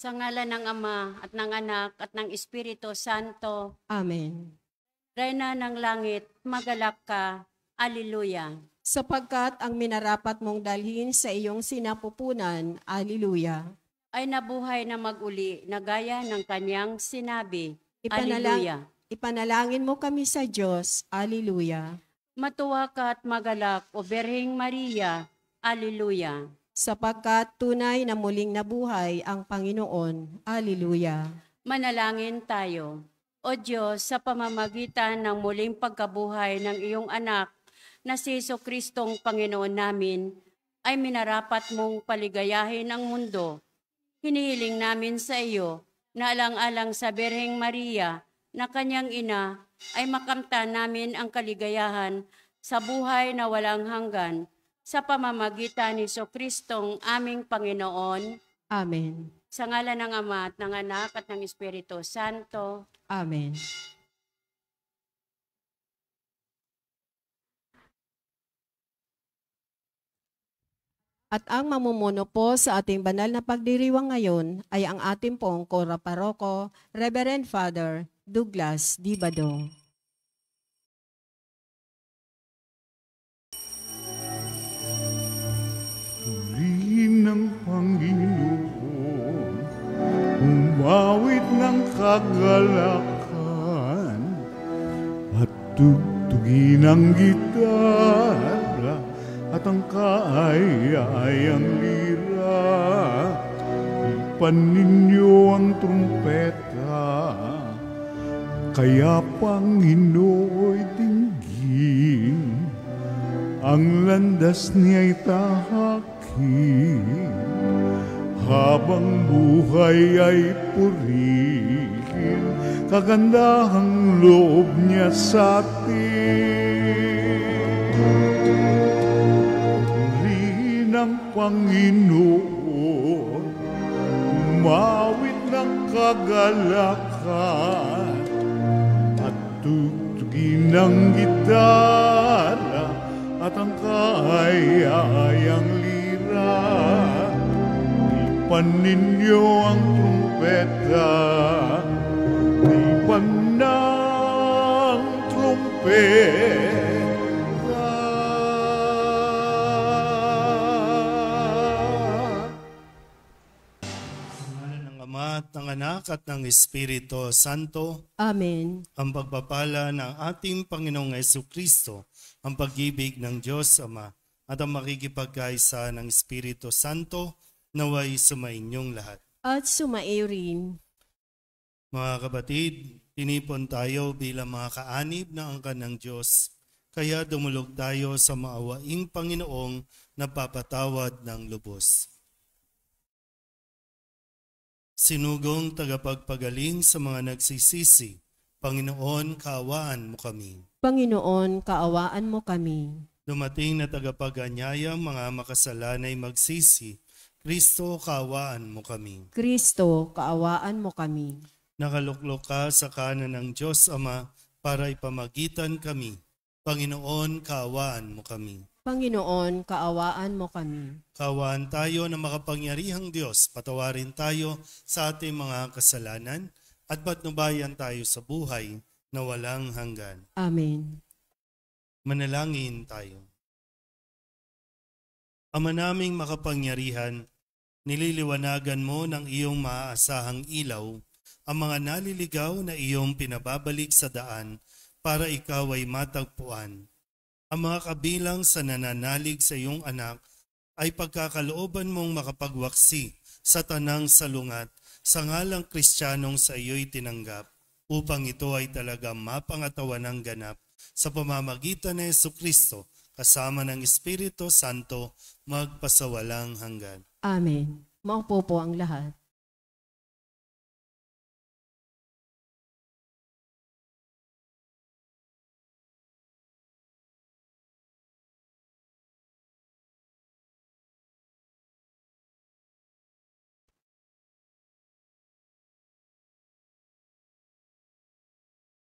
Sa ngalan ng Ama at ng Anak at ng Espiritu Santo. Amen. Reyna ng langit, magalak ka. Alleluia. Sapagkat ang minarapat mong dalhin sa iyong sinapupunan, Alleluia. Ay nabuhay na maguli na gaya ng kanyang sinabi. Ipanalang, Alleluia. ipanalangin mo kami sa Diyos, Alleluia. Matuwa ka at magalak, O Birheng Maria. Alleluia. Sapagkat tunay na muling nabuhay ang Panginoon, Alleluia. Manalangin tayo. O Diyos, sa pamamagitan ng muling pagkabuhay ng iyong anak na si Jesucristong Panginoon namin, ay minarapat mong paligayahin ang mundo. Hinihiling namin sa iyo na alang-alang sa Birheng Maria na kanyang ina ay makamtan namin ang kaligayahan sa buhay na walang hanggan sa pamamagitan ni Jesucristong aming Panginoon. Amen. Sa ngalan ng Ama at ng Anak at ng Espiritu Santo. Amen. At ang mamumuno po sa ating banal na pagdiriwang ngayon ay ang ating pong Kora Paroko, Reverend Father Douglas D. Badong. Purihin ng Panginoon, umawit ng kagalakan, at tugtugin ang gitara at ang kaaya-ayang lira. Ipan ninyo ang trumpeta, kaya Panginooy dinggin, ang landas niya'y tahakin, habang buhay ay purihin, kagandahang loob niya sa atin. Purihin ang Panginoon, umawit ng kagalakan, at tugtugin ng gitara at ang kaaya-ayang lira. Ipan ninyo ang trumpeta, ipan ng trumpeta. Sa ngalan ng Ama at ng Anak at ng Espiritu Santo. Amen. Ang pagpapala ng ating Panginoong Jesucristo, ang pag-ibig ng Diyos Ama, at ang makikipagkaisa ng Espiritu Santo, naway sumainyong lahat. At sumaiyo rin. Mga kapatid, tinipon tayo bilang mga kaanib ng angkan ng Diyos, kaya dumulog tayo sa maawaing Panginoong napapatawad ng lubos. Sinugong tagapagpagaling sa mga nagsisisi, Panginoon, kaawaan mo kami. Panginoon, kaawaan mo kami. Dumating na tagapag-anyaya, mga makasalanay magsisi, Kristo, kaawaan mo kami. Kristo, kaawaan mo kami. Nakaluklok ka sa kanan ng Diyos Ama para ipamagitan kami. Panginoon, kaawaan mo kami. Panginoon, kaawaan mo kami. Kaawaan tayo na makapangyarihang Diyos, patawarin tayo sa ating mga kasalanan at patnubayan tayo sa buhay na walang hanggan. Amen. Manalangin tayo. Ama naming makapangyarihan, nililiwanagan mo ng iyong maaasahang ilaw ang mga naliligaw na iyong pinababalik sa daan para ikaw ay matagpuan. Ang mga kabilang sa nananalig sa iyong anak ay pagkakalooban mong makapagwaksi sa tanang salungat sa ngalang Kristiyanong sa iyo'y tinanggap, upang ito ay talagang mapangatawan ng ganap sa pamamagitan ni Jesucristo kasama ng Espiritu Santo magpasawalang hanggan. Amen. Maupo po ang lahat.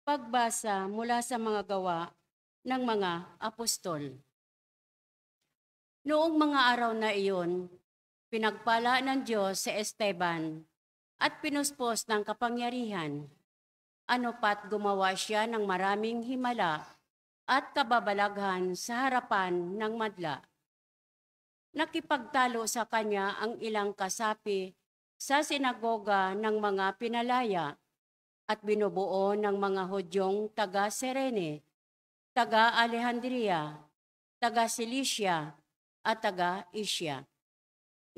Pagbasa mula sa mga gawa ng mga apostol. Noong mga araw na iyon, pinagpala ng Diyos si Esteban at pinuspos ng kapangyarihan. Ano pat gumawa siya ng maraming himala at kababalaghan sa harapan ng madla. Nakipagtalo sa kanya ang ilang kasapi sa sinagoga ng mga pinalaya at binubuo ng mga Hudyong taga-Serene, taga-Alejandria, taga-Cilicia at taga-Isya.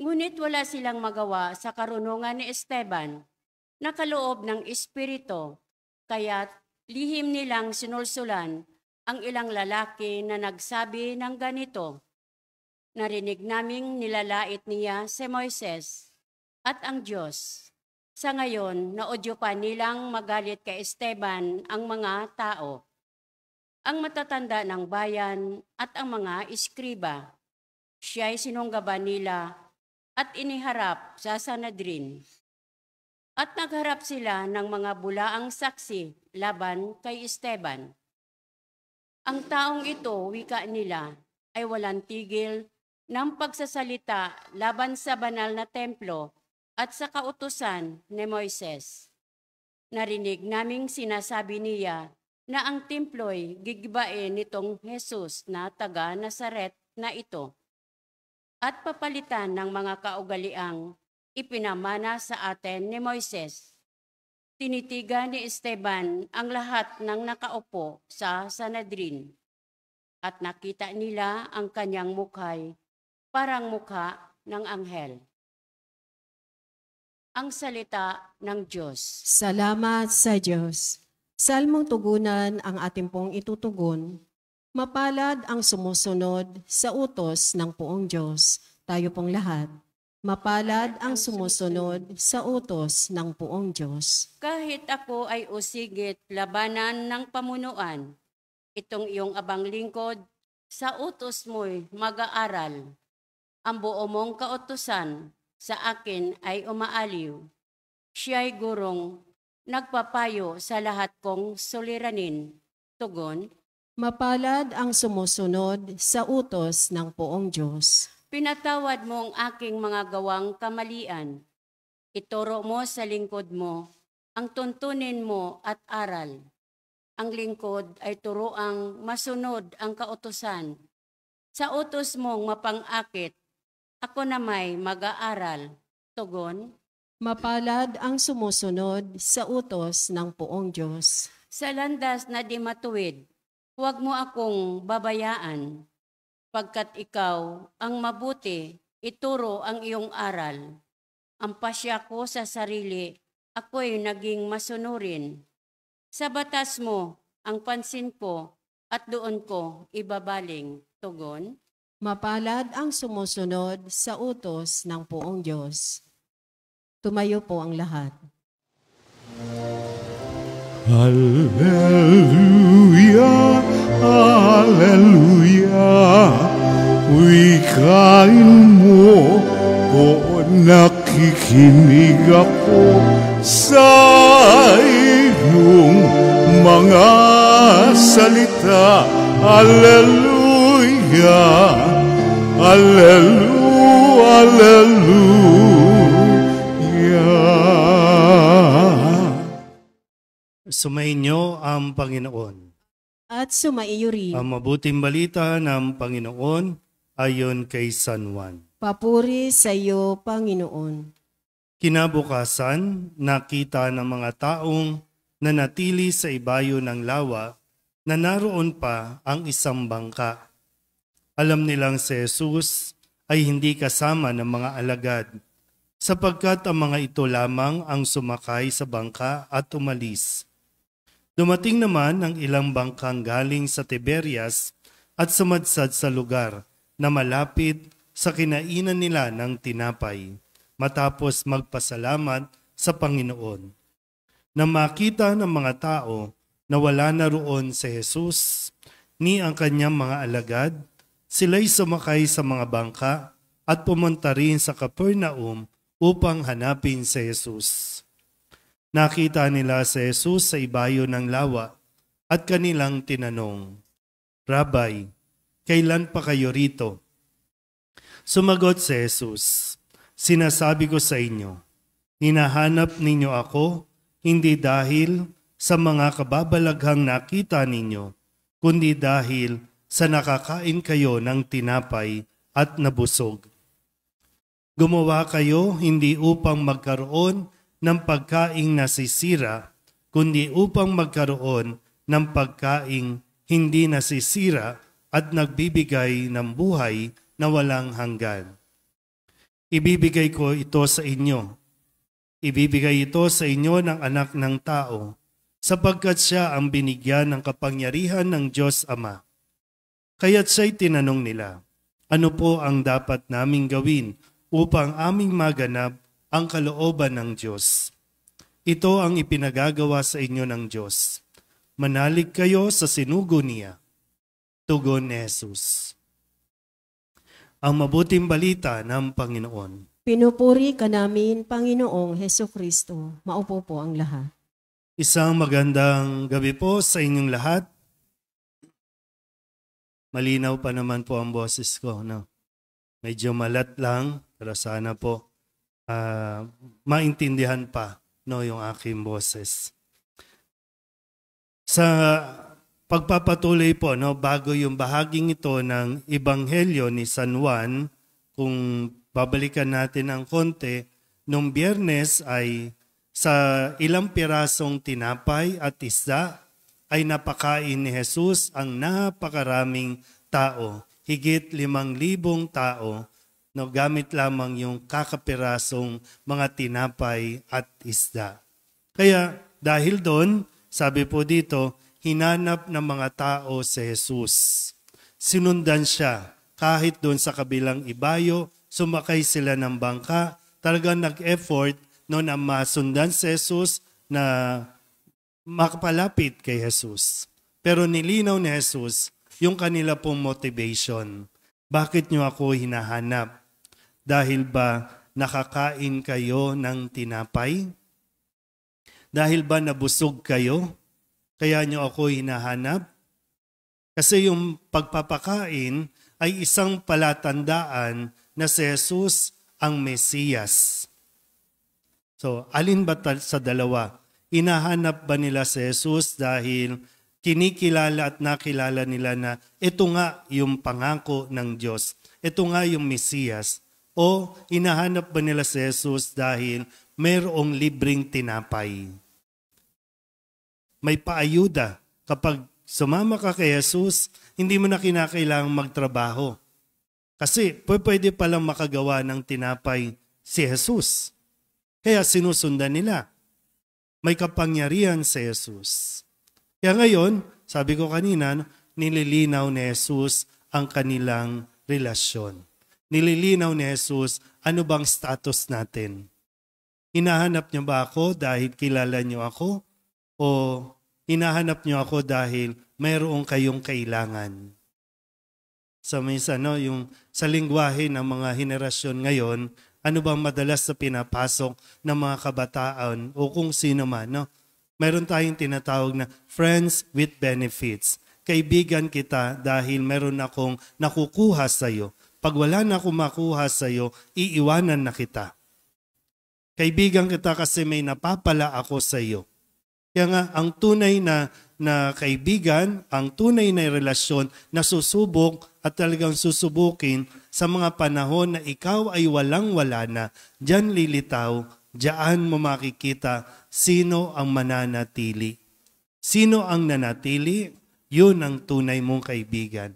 Ngunit wala silang magawa sa karunungan ni Esteban na kaloob ng Espiritu, kaya't lihim nilang sinulsulan ang ilang lalaki na nagsabi ng ganito, "Narinig naming nilalait niya si Moises at ang Diyos." Sa ngayon, naudyo pa nilang magalit kay Esteban ang mga tao, ang matatanda ng bayan at ang mga iskriba. Siya'y sinunggaban nila at iniharap sa Sanhedrin. At nagharap sila ng mga bulaang saksi laban kay Esteban. Ang taong ito, wika nila, ay walang tigil ng pagsasalita laban sa banal na templo at sa kautusan ni Moises. Narinig naming sinasabi niya na ang templo'y gigibain nitong Jesus na taga Nazaret na ito at papalitan ng mga kaugaliang ipinamana sa atin ni Moises. Tinitigan ni Esteban ang lahat ng nakaupo sa Sanhedrin at nakita nila ang kanyang mukhay parang mukha ng anghel. Ang salita ng Diyos. Salamat sa Diyos. Salmong tugunan ang ating pong itutugon. Mapalad ang sumusunod sa utos ng poong Diyos. Tayo pong lahat. Mapalad ang sumusunod sa utos ng poong Diyos. Kahit ako ay usigit labanan ng pamunuan, itong iyong abang lingkod, sa utos mo'y mag-aaral. Ang buo mong kautusan sa akin ay umaaliw. Siya'y gurong nagpapayo sa lahat kong suliranin. Tugon, Mapalad ang sumusunod sa utos ng poong Diyos. pinatawad mo ang aking mga gawang kamalian. Ituro mo sa lingkod mo ang tuntunin mo at aral. Ang lingkod ay turoang masunod ang kautusan. Sa utos mong mapang-akit, ako na may mag-aaral. Tugon, Mapalad ang sumusunod sa utos ng poong Diyos. sa landas na di matuwid, huwag mo akong babayaan. Pagkat ikaw ang mabuti, ituro ang iyong aral. Ang pasya ko sa sarili, ako'y naging masunurin. Sa batas mo, ang pansin ko, at doon ko ibabaling. Tugon, Mapalad ang sumusunod sa utos ng poong Diyos. Tumayo po ang lahat. Hallelujah, Hallelujah. Wikain mo ko, nakikinig ako sa iyong mga salita. Hallelujah, Hallelujah, Hallelujah. Sumainyo ang Panginoon. At sumaiyo rin. Ang mabuting balita ng Panginoon ayon kay San Juan. Papuri sa iyo, Panginoon. Kinabukasan, nakita ng mga taong nanatili sa ibayo ng lawa na naroon pa ang isang bangka. Alam nilang si Jesus ay hindi kasama ng mga alagad, sapagkat ang mga ito lamang ang sumakay sa bangka at umalis. Dumating naman ang ilang bangkang galing sa Tiberias at sumadsad sa lugar na malapit sa kinainan nila ng tinapay, matapos magpasalamat sa Panginoon. Nang makita ng mga tao na wala na roon si Jesus ni ang kanyang mga alagad, sila'y sumakay sa mga bangka at pumunta rin sa Capernaum upang hanapin si Jesus. Nakita nila si Jesus sa ibayo ng lawa at kanilang tinanong, "Rabay, kailan pa kayo rito?" Sumagot si Jesus, "Sinasabi ko sa inyo, Hinahanap ninyo ako, hindi dahil sa mga kababalaghang nakita ninyo, kundi dahil sa nakakain kayo ng tinapay at nabusog. Gumawa kayo hindi upang magkaroon ng pagkaing nasisira, kundi upang magkaroon ng pagkaing hindi nasisira at nagbibigay ng buhay na walang hanggan. Ibibigay ko ito sa inyo. Ibibigay ito sa inyo ng anak ng tao, sapagkat siya ang binigyan ng kapangyarihan ng Diyos Ama. Kaya't siya'y tinanong nila, ano po ang dapat naming gawin upang aming maganap ang kalooban ng Diyos? Ito ang ipinagagawa sa inyo ng Diyos. Manalig kayo sa sinugo niya. Tugon ni Jesus. Ang mabuting balita ng Panginoon. Pinupuri ka namin, Panginoong Hesukristo. Maupo po ang lahat. Isang magandang gabi po sa inyong lahat. Malinaw pa naman po ang boses ko, no? Medyo malat lang, pero sana po maintindihan pa, no, yung aking boses. Sa pagpapatuloy po, no, bago yung bahaging ito ng Ebanghelyo ni San Juan, kung babalikan natin ang konti, nung Biyernes ay sa ilang pirasong tinapay at isda ay napakain ni Jesus ang napakaraming tao. Higit 5,000 tao, no, gamit lamang yung kakapirasong mga tinapay at isda. Kaya dahil doon, sabi po dito, hinanap ng mga tao si Jesus. Sinundan siya kahit doon sa kabilang ibayo, sumakay sila ng bangka, talagang nag-effort no, na masundan si Jesus na makapalapit kay Jesus. Pero nilinaw ni Jesus yung kanila pong motivation. Bakit nyo ako hinahanap? Dahil ba nakakain kayo ng tinapay? Dahil ba nabusog kayo? Kaya nyo ako hinahanap? Kasi yung pagpapakain ay isang palatandaan na si Jesus ang Mesiyas. So, alin ba sa dalawa? Inahanap ba nila si Jesus dahil kinikilala at nakilala nila na ito nga yung pangako ng Diyos, ito nga yung Mesiyas? O inahanap ba nila si Jesus dahil mayroong libreng tinapay? May paayuda. Kapag sumama ka kay Jesus, hindi mo na kinakailangang magtrabaho. Kasi pwede palang makagawa ng tinapay si Jesus. Kaya sinusundan nila. May kapangyarihan si Jesus. Kaya ngayon, sabi ko kanina, nililinaw ni Jesus ang kanilang relasyon. Nililinaw ni Jesus, ano bang status natin? Hinahanap niyo ba ako dahil kilala niyo ako? O hinahanap niyo ako dahil mayroong kayong kailangan? Sa minsan, no, yung sa lingwahe ng mga henerasyon ngayon, ano bang madalas na pinapasok ng mga kabataan o kung sino man, no? Meron tayong tinatawag na friends with benefits. Kaibigan kita dahil meron akong nakukuha sa iyo. Pag wala na akong makuha sa iyo, iiwanan na kita. Kaibigan kita kasi may napapala ako sa iyo. Kaya nga, ang tunay na kaibigan, ang tunay na relasyon na susubok at talagang susubukin sa mga panahon na ikaw ay walang-wala na, diyan lilitaw, diyan mo makikita sino ang mananatili. Sino ang nanatili? Yun ang tunay mong kaibigan.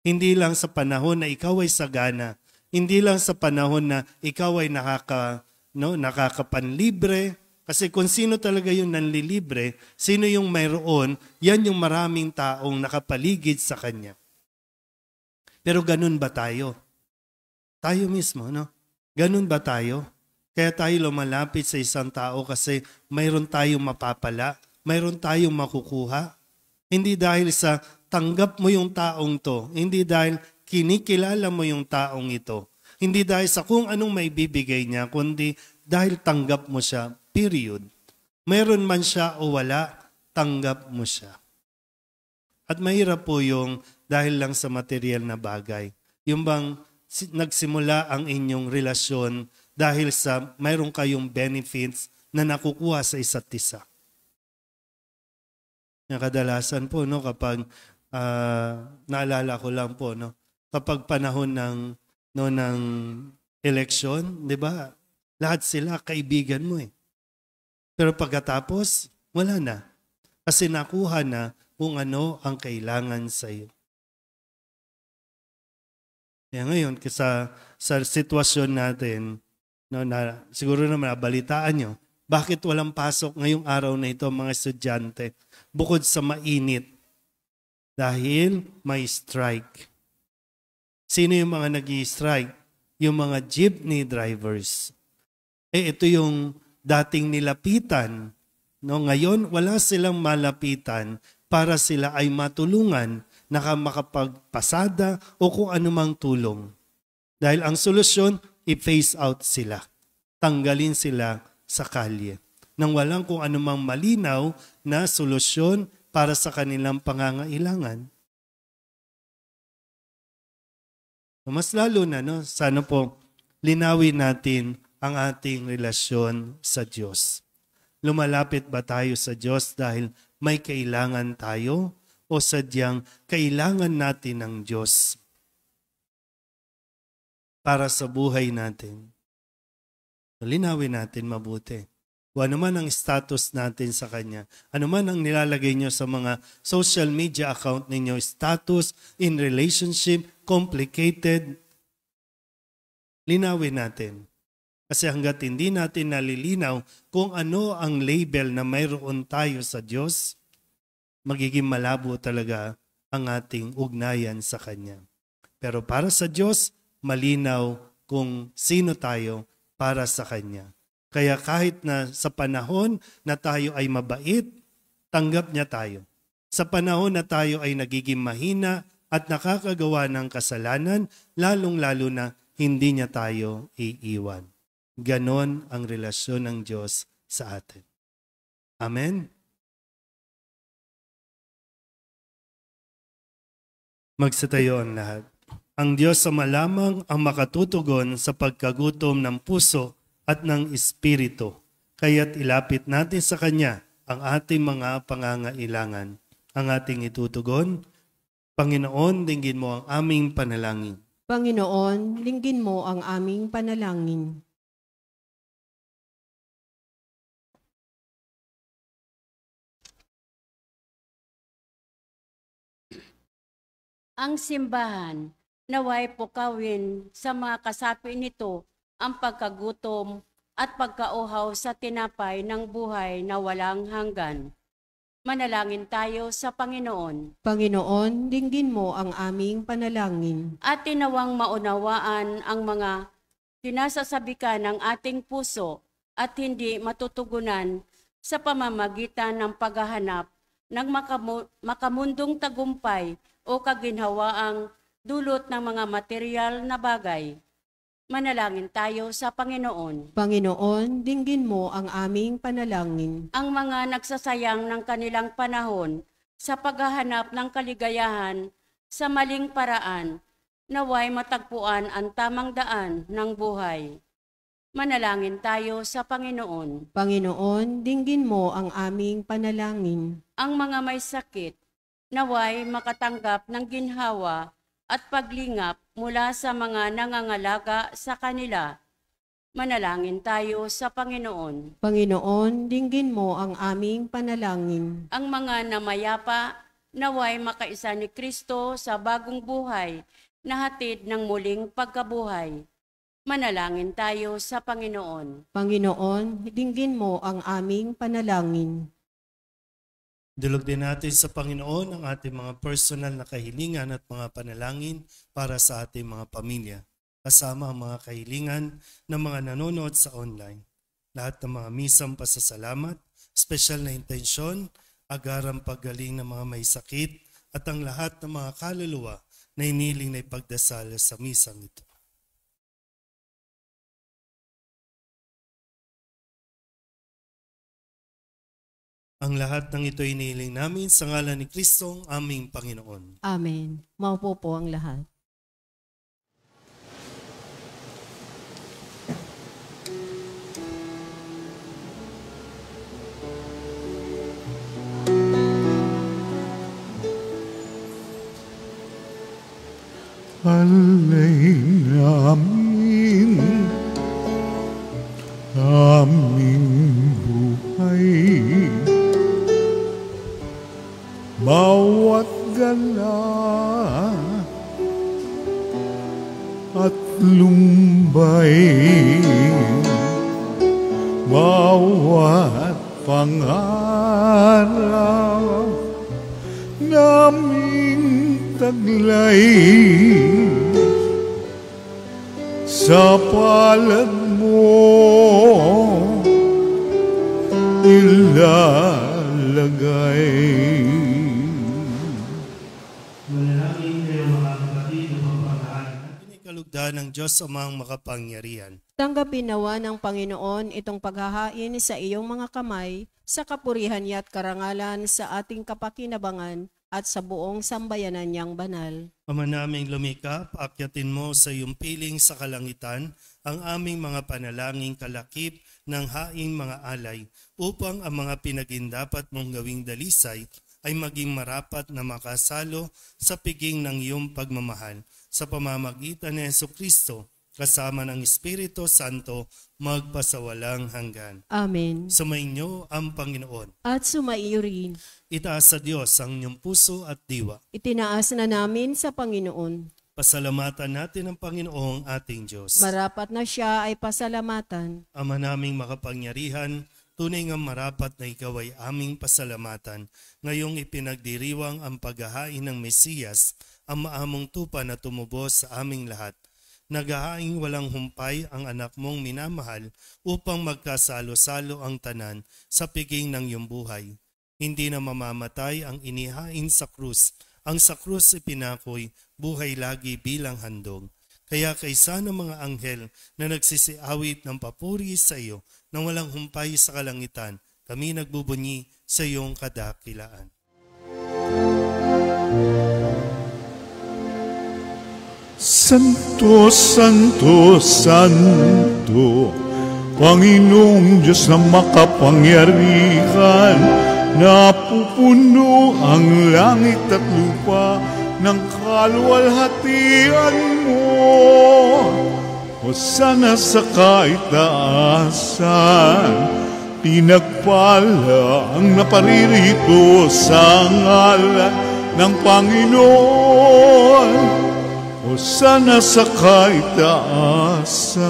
Hindi lang sa panahon na ikaw ay sagana, hindi lang sa panahon na ikaw ay nakakapanlibre. Kasi kung sino talaga yung nanlilibre, sino yung mayroon, yan yung maraming taong nakapaligid sa kanya. Pero ganun ba tayo? Tayo mismo, no? Ganun ba tayo? Kaya tayo lumalapit sa isang tao kasi mayroon tayong mapapala, mayroon tayong makukuha. Hindi dahil sa tanggap mo yung taong to, hindi dahil kinikilala mo yung taong ito, hindi dahil sa kung anong may bibigay niya, kundi dahil tanggap mo siya, period. Mayroon man siya o wala, tanggap mo siya. At mahirap po yung dahil lang sa material na bagay. Yung bang nagsimula ang inyong relasyon dahil sa mayroon kayong benefits na nakukuha sa isa't isa. Yung kadalasan po, no, kapag naalala ko lang po, no, kapag panahon ng election, di ba? Lahat sila kaibigan mo eh. Pero pagkatapos, wala na. Kasi nakuha na kung ano ang kailangan sa iyo. Kaya ngayon, sa sitwasyon natin, no, na siguro naman nabalitaan nyo, bakit walang pasok ngayong araw na ito mga estudyante? Bukod sa mainit. Dahil may strike. Sino yung mga nag-i-strike? Yung mga jeepney drivers. Ito yung dating nilapitan. No, ngayon, wala silang malapitan para sila ay matulungan na makapagpasada o kung anumang tulong. Dahil ang solusyon, i-phase out sila. Tanggalin sila sa kalye. Nang walang kung anumang malinaw na solusyon para sa kanilang pangangailangan. Mas lalo na, no, sana po linawin natin ang ating relasyon sa Diyos. Lumalapit ba tayo sa Diyos dahil may kailangan tayo o sadyang kailangan natin ng Diyos para sa buhay natin? Linawin natin mabuti. Kung ano man ang status natin sa Kanya, ano man ang nilalagay nyo sa mga social media account ninyo, status, in relationship, complicated, linawin natin. Kasi hanggat hindi natin nalilinaw kung ano ang label na mayroon tayo sa Diyos, magiging malabo talaga ang ating ugnayan sa Kanya. Pero para sa Diyos, malinaw kung sino tayo para sa Kanya. Kaya kahit na sa panahon na tayo ay mabait, tanggap niya tayo. Sa panahon na tayo ay nagiging mahina at nakakagawa ng kasalanan, lalong-lalo na hindi niya tayo iiwan. Ganon ang relasyon ng Diyos sa atin. Amen? Magsitayo ang lahat. Ang Diyos sa malamang ang makatutugon sa pagkagutom ng puso at ng espiritu. Kaya't ilapit natin sa Kanya ang ating mga pangangailangan. Ang ating itutugon, Panginoon, dinggin mo ang aming panalangin. Panginoon, linggin mo ang aming panalangin. Ang simbahan, naway pukawin sa mga kasapi nito ang pagkagutom at pagkauhaw sa tinapay ng buhay na walang hanggan. Manalangin tayo sa Panginoon. Panginoon, dinggin mo ang aming panalangin. At tinawang maunawaan ang mga sinasasabikan ng ating puso at hindi matutugunan sa pamamagitan ng paghahanap ng makamundong tagumpay o kaginhawaang dulot ng mga material na bagay. Manalangin tayo sa Panginoon. Panginoon, dinggin mo ang aming panalangin. Ang mga nagsasayang ng kanilang panahon sa paghahanap ng kaligayahan sa maling paraan, naway matagpuan ang tamang daan ng buhay. Manalangin tayo sa Panginoon. Panginoon, dinggin mo ang aming panalangin. Ang mga may sakit, naway makatanggap ng ginhawa at paglingap mula sa mga nangangalaga sa kanila. Manalangin tayo sa Panginoon. Panginoon, dinggin mo ang aming panalangin. Ang mga namayapa, naway makaisa ni Kristo sa bagong buhay na hatid ng muling pagkabuhay. Manalangin tayo sa Panginoon. Panginoon, dinggin mo ang aming panalangin. Dulog din natin sa Panginoon ang ating mga personal na kahilingan at mga panalangin para sa ating mga pamilya, kasama ang mga kahilingan ng mga nanonood sa online. Lahat ng mga misang pasasalamat, special na intensyon, agarang paggaling ng mga may sakit, at ang lahat ng mga kaluluwa na iniling na ipagdasal sa misang ito. Ang lahat ng ito inihiling namin sa ngalan ni Kristong aming Panginoon. Amen. Maupo po ang lahat. alay namin, aming buhay. Bawat gala at lumbay, bawat pangarap naming taglay, sa palad mo ilalagay. Manalangin kayo mga kapatid o pagpapalaan at pinikalugdan ng Diyos Amang makapangyarihan. Tanggapin nawa ng Panginoon itong paghahain sa iyong mga kamay sa kapurihan niya at karangalan sa ating kapakinabangan at sa buong sambayanan niyang banal. Ama naming lumikha, paakyatin mo sa iyong piling sa kalangitan ang aming mga panalangin kalakip ng haing mga alay upang ang mga pinagindapat mong gawing dalisay ay maging marapat na makasalo sa piging ng iyong pagmamahal sa pamamagitan ni Jesucristo kasama ng Espiritu Santo magpasawalang hanggan. Amen. Sumainyo ang Panginoon. At sumaiyo rin. Itaas sa Diyos ang inyong puso at diwa. Itinaas na namin sa Panginoon. Pasalamatan natin ang Panginoong ating Diyos. Marapat na siya ay pasalamatan. Ama naming makapangyarihan, tunay nga marapat na ikaw ay aming pasalamatan. Ngayong ipinagdiriwang ang paghahain ng Mesiyas, ang maamong tupa na tumubos sa aming lahat. Naghahaing walang humpay ang anak mong minamahal upang magkasalo-salo ang tanan sa piging ng iyong buhay. Hindi na mamamatay ang inihain sa krus. Ang sa krus ipinakoy, buhay lagi bilang handog. Kaya kaysa ng mga anghel na nagsisiawit ng papuri sa iyo nang walang humpay sa kalangitan, kami nagbubunyi sa iyong kadakilaan. Santo, Santo, Santo, Panginoong Diyos na makapangyarihan, napupuno ang langit at lupa ng kaluwalhatian mo. Hosana sa kaitaasan, pinagpala ang naparirito sa ngalan ng Panginoon. Hosana sa kaitaasan.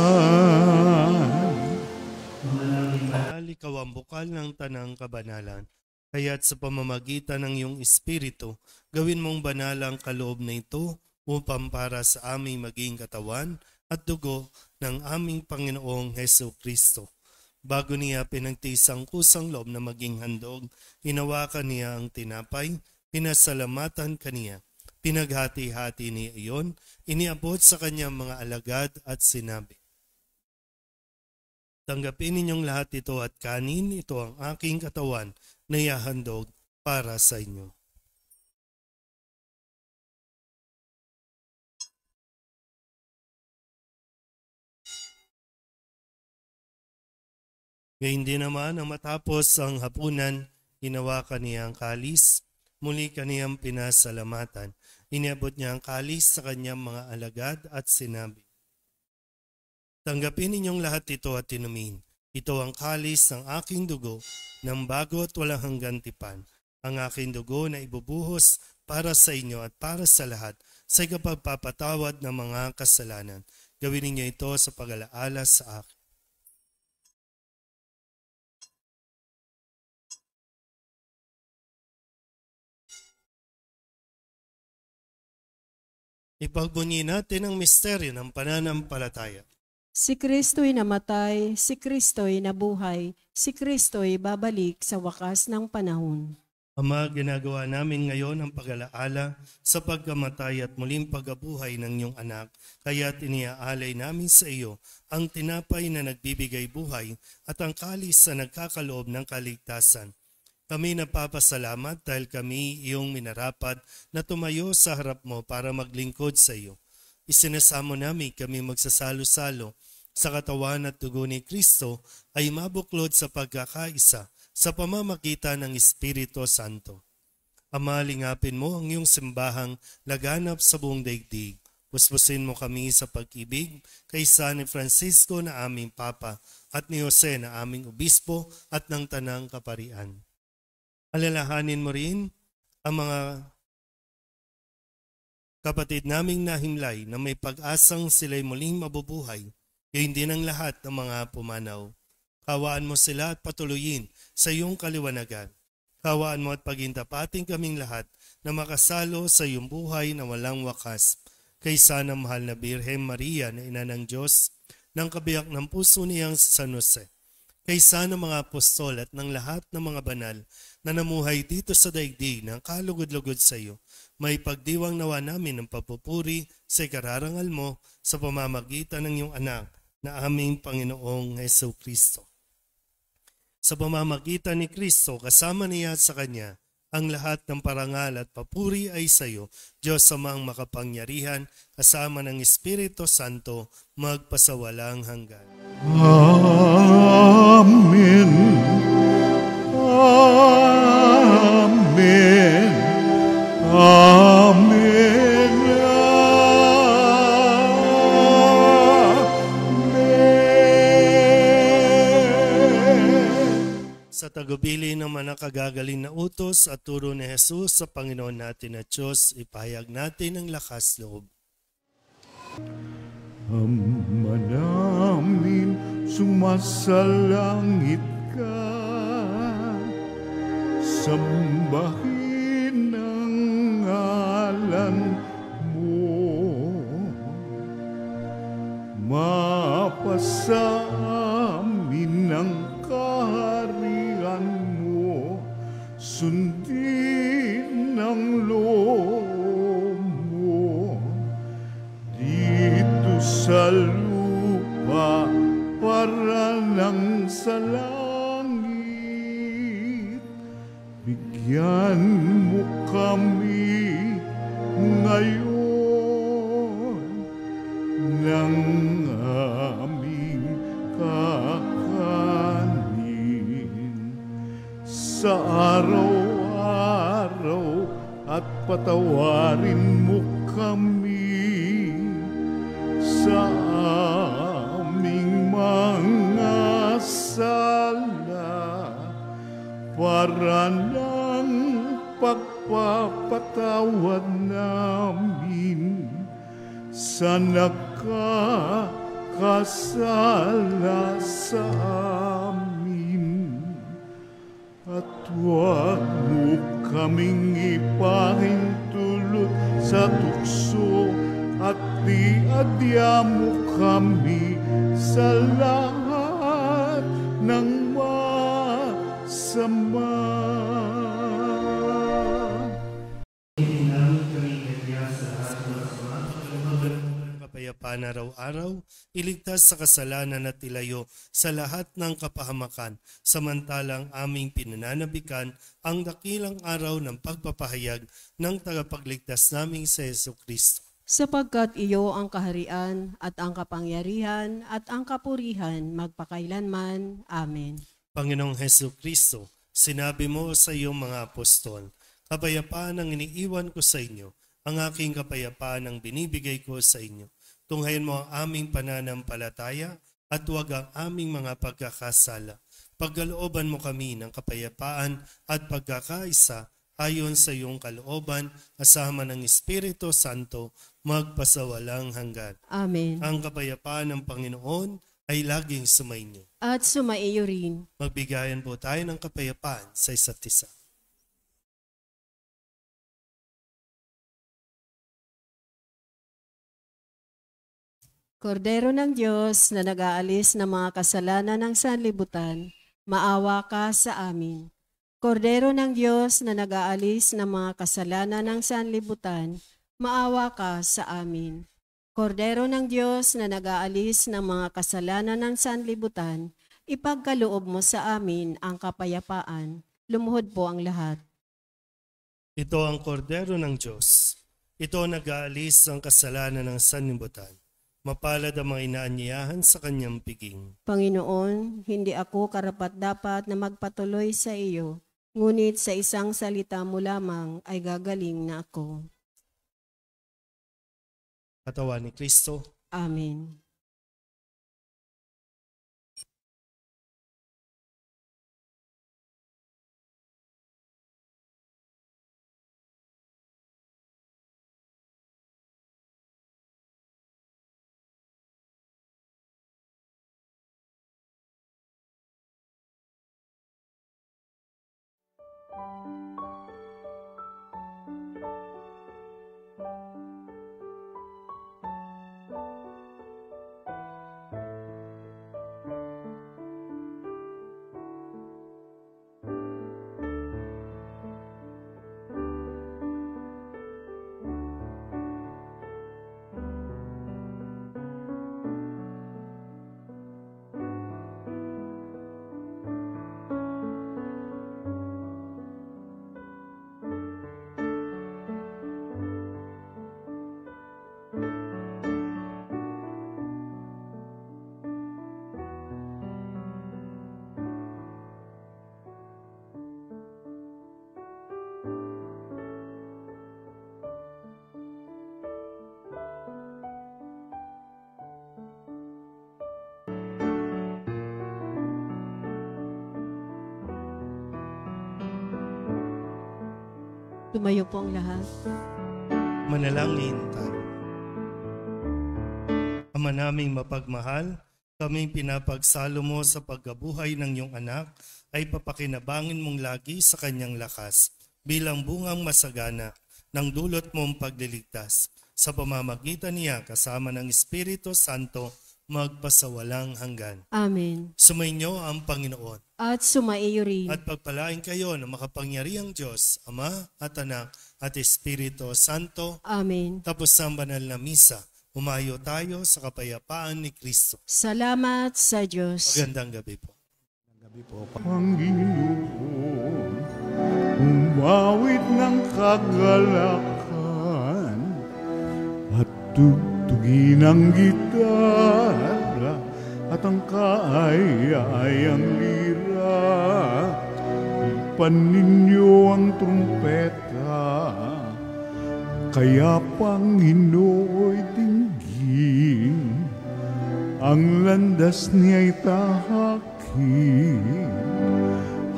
Manalangin mahal, ikaw ang bukal ng tanang kabanalan. Kaya't sa pamamagitan ng iyong Espiritu, gawin mong banal ang kaloob na ito upang para sa aming maging katawan at dugo ng aming Panginoong Jesucristo. Bago niya pinagtiis ang kusang loob na maging handog, hinawakan niya ang tinapay, pinasalamatan kaniya. Pinaghati-hati niya iyon, iniabot sa kanyang mga alagad at sinabi, tanggapin ninyong lahat ito at kanin, ito ang aking katawan na ihahandog para sa inyo. Gayun din naman ang matapos ang hapunan, hinawakan niya ang kalis, muli kaniyang pinasalamatan. Iniabot niya ang kalis sa kanyang mga alagad at sinabi, tanggapin ninyong lahat ito at inumin. Ito ang kalis ng aking dugo ng bago at walang hanggang tipan. Ang aking dugo na ibubuhos para sa inyo at para sa lahat sa ikapagpapatawad ng mga kasalanan. Gawin ninyo ito sa pag-alaala sa akin. Ipagbunyi natin ang misteryo ng pananampalataya. Si Kristo'y namatay, si Kristo'y nabuhay, si Kristo'y babalik sa wakas ng panahon. Ama, ginagawa namin ngayon ang pag-alaala sa pagkamatay at muling pagkabuhay ng iyong anak, kaya iniaalay namin sa iyo ang tinapay na nagbibigay buhay at ang kalis na nagkakaloob ng kaligtasan. Kami napapasalamat dahil kami iyong minarapat na tumayo sa harap mo para maglingkod sa iyo. Isinasamo namin kami magsasalo-salo sa katawan at dugo ni Kristo ay mabuklod sa pagkakaisa sa pamamagitan ng Espiritu Santo. Ama, lingapin mo ang iyong simbahang laganap sa buong daigdig. Puspusin mo kami sa pag-ibig kaysa ni Francisco na aming Papa at ni Jose na aming Obispo at ng Tanang Kaparian. Alalahanin mo rin ang mga kapatid naming nahimlay na may pag-asang sila'y muling mabubuhay, gayon din ang lahat ng mga pumanaw. Kawaan mo sila at patuloyin sa iyong kaliwanagan. Kawaan mo at pagintapating kaming lahat na makasalo sa iyong buhay na walang wakas. Kaysa ng mahal na Birhen Maria na ina ng Diyos, ng kabiyak ng puso niyang si San Jose, kaysa ng mga apostol at ng lahat ng mga banal na namuhay dito sa daigdig ng kalugod-lugod sa iyo, may pagdiwang nawa namin ng papupuri sa ikararangal mo sa pamamagitan ng iyong anak na aming Panginoong Hesus Kristo. Sa pamamagitan ni Kristo, kasama niya at sa Kanya, ang lahat ng parangal at papuri ay sa iyo, Diyos Amang makapangyarihan, kasama ng Espiritu Santo, magpasawalang hanggan. Amen. Amen. Amen. Sa tagubili ng mga nakagagaling na utos at turo ni Jesus sa Panginoon natin na Diyos, ipahayag natin ang lakas loob. Ama namin, sumasalangit ka, sambahin ang ngalan mo, mapasa amin ang kaharian mo, sundin ang loob mo, dito sa lupa para lang sa langit. Bigyan mo kami ngayon ng aming kakanin sa araw-araw at patawarin mo kami sa aming mga sala para ng pagpapatawad namin sa nakakasala sa amin. At huwag mo kaming ipahintulot sa tukso at diadya mo kami sa lahat ng masama. Kapayapaan araw-araw, iligtas sa kasalanan at ilayo sa lahat ng kapahamakan, samantalang aming pinananabikan ang dakilang araw ng pagpapahayag ng tagapagligtas naming si Hesus Kristo. Sapagkat iyo ang kaharian at ang kapangyarihan at ang kapurihan magpakailanman. Amen. Panginoong Hesus Kristo, sinabi mo sa iyong mga apostol, kapayapaan ang iniiwan ko sa inyo, ang aking kapayapaan ang binibigay ko sa inyo. Tunghayan mo ang aming pananampalataya at huwag ang aming mga pagkakasala. Pagkalooban mo kami ng kapayapaan at pagkakaisa ayon sa iyong kalooban, kasama ng Espiritu Santo, magpasawalang hanggan. Amen. Ang kapayapaan ng Panginoon ay laging sumainyo. At sumaiyo rin. Magbigayan po tayo ng kapayapaan sa isa't isa. Kordero ng Diyos na nag-aalis ng mga kasalanan ng sanlibutan, maawa ka sa amin. Kordero ng Diyos na nag-aalis ng mga kasalanan ng sanlibutan, maawa ka sa amin. Kordero ng Diyos na nag-aalis ng mga kasalanan ng sanlibutan, ipagkaloob mo sa amin ang kapayapaan. Lumuhod po ang lahat. Ito ang kordero ng Diyos. Ito ang nag-aalis ng kasalanan ng sanlibutan. Mapalad ang mga inaanyayahan sa kanyang piging. Panginoon, hindi ako karapat-dapat na magpatuloy sa iyo, ngunit sa isang salita mo lamang ay gagaling na ako. katawan ni Kristo. Amen. Tumayo po ang lahat. Manalangin tayo. Ama naming mapagmahal, kaming pinapagsalo mo sa pagkabuhay ng iyong anak ay papakinabangin mong lagi sa kanyang lakas bilang bungang masagana ng dulot mong pagliligtas. Sa pamamagitan niya kasama ng Espiritu Santo magpasawalang hanggan. Amen. Sumainyo ang Panginoon. At sumaiyo rin. At pagpalain kayo ng makapangyarihang Diyos, Ama at Anak at Espiritu Santo. Amen. Tapos ang banal na misa, umayo tayo sa kapayapaan ni Kristo. Salamat sa Diyos. Magandang gabi po. Panginoon, umawit ng kagalakan at tugtugin ang gitara at ang kaaya-ayang lira. Ipan ninyo ang trumpeta, kaya Panginooy dinggin, ang landas niya'y tahakin,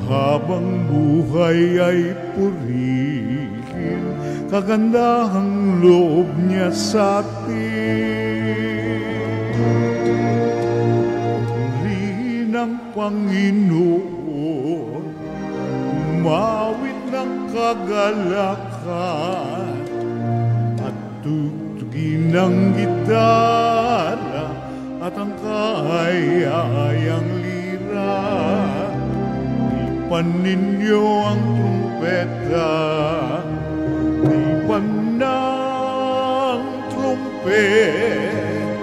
habang buhay ay purihin, kagandahang loob niya sa atin. Purihin ang Panginoon, umawit ng kagalakan, at tugtugin ang gitara at ang kaaya-ayang lira. Ipan ninyo ang trumpeta, ipan ng trumpeta,